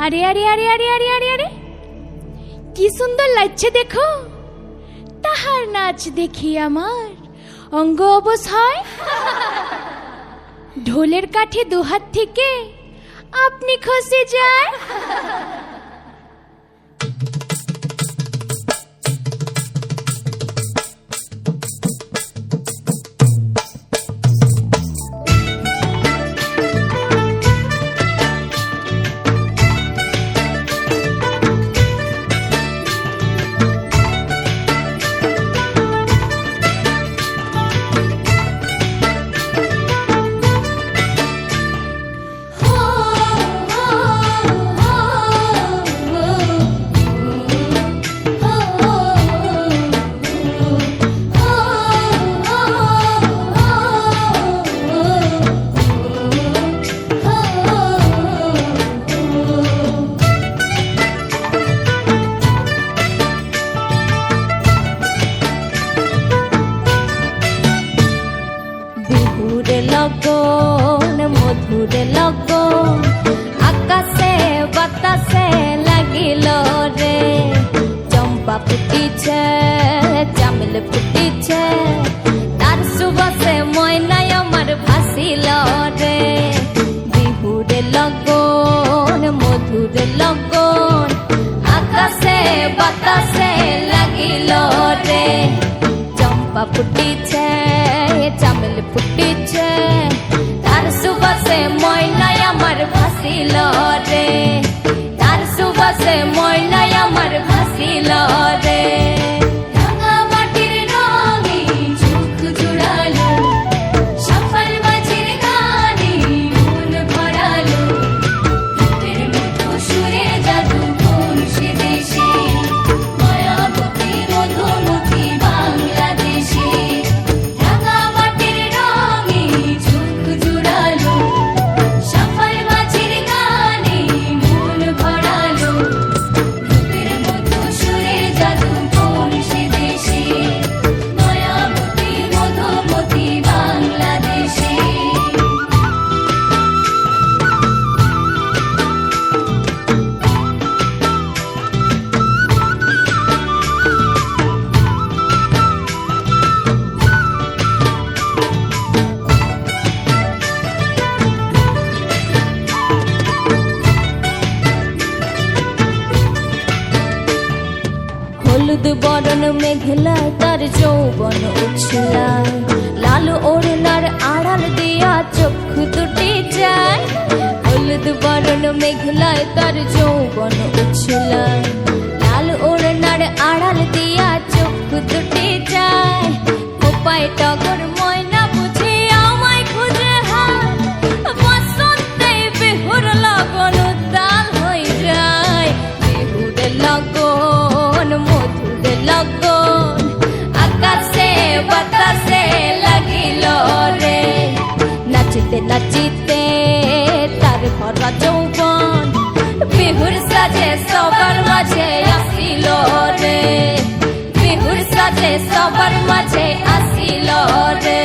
আরে আরে আরে আরে আরে আরে আরে কি সুন্দর লাগছে দেখো, তাহার নাচ দেখি আমার অঙ্গ অবশ হয়। ঢোলের কাঠে দুহাত থেকে আপনি খসে যায়। লগন মধুর লগন আকাশে বাতাসে লাগিল রে, চম্পা ফুটিছে চামেল ফুটিছে তার সুবাসে ময়নাই আমার ভাসিল রে। বিহুর লগন মধুর লগন আকাশে বাতাসে লাগিল রে, চম্পা ফুটিছে চামেল ফুটিছে তার সুবাসে ময়নাই আমার ভাসিল রে, তার সুবাসে ময়নাই আমার ভাসিল রে। রাঙা মাটির রঙে চোখ জুড়ালো, সফল মাঝির গানে মন ভরালো, রূপের মতো সুরে জাদু কোন সে দেশে, মায়াবতী মধুমতি বাংলাদেশে। হলুদ বরণ মেঘলায় তার যৌবন উছলায়, লাল ওড়নার আড়াল দিয়া চক্ষু দুটি যায়। হলুদ বরণ মেঘলায় তার যৌবন উছলায়, লাল ওড়নার আড়াল দিয়া চক্ষু দুটি যায়। কোপায় টগর ময়না বুঝে আমায় খুঁজে হায়, বসন্তে বিহুর লগন উত্তাল হয়ে যায়। বিহুর লগন মধুর লগন আকাশে বাতাসে লাগিল রে, নাচিতে নাচিতে তার ভরা যৌবন বিহুর সাজে সবার মাঝে আসিল রে, বিহুর সাজে সবার মাঝে আসিল রে।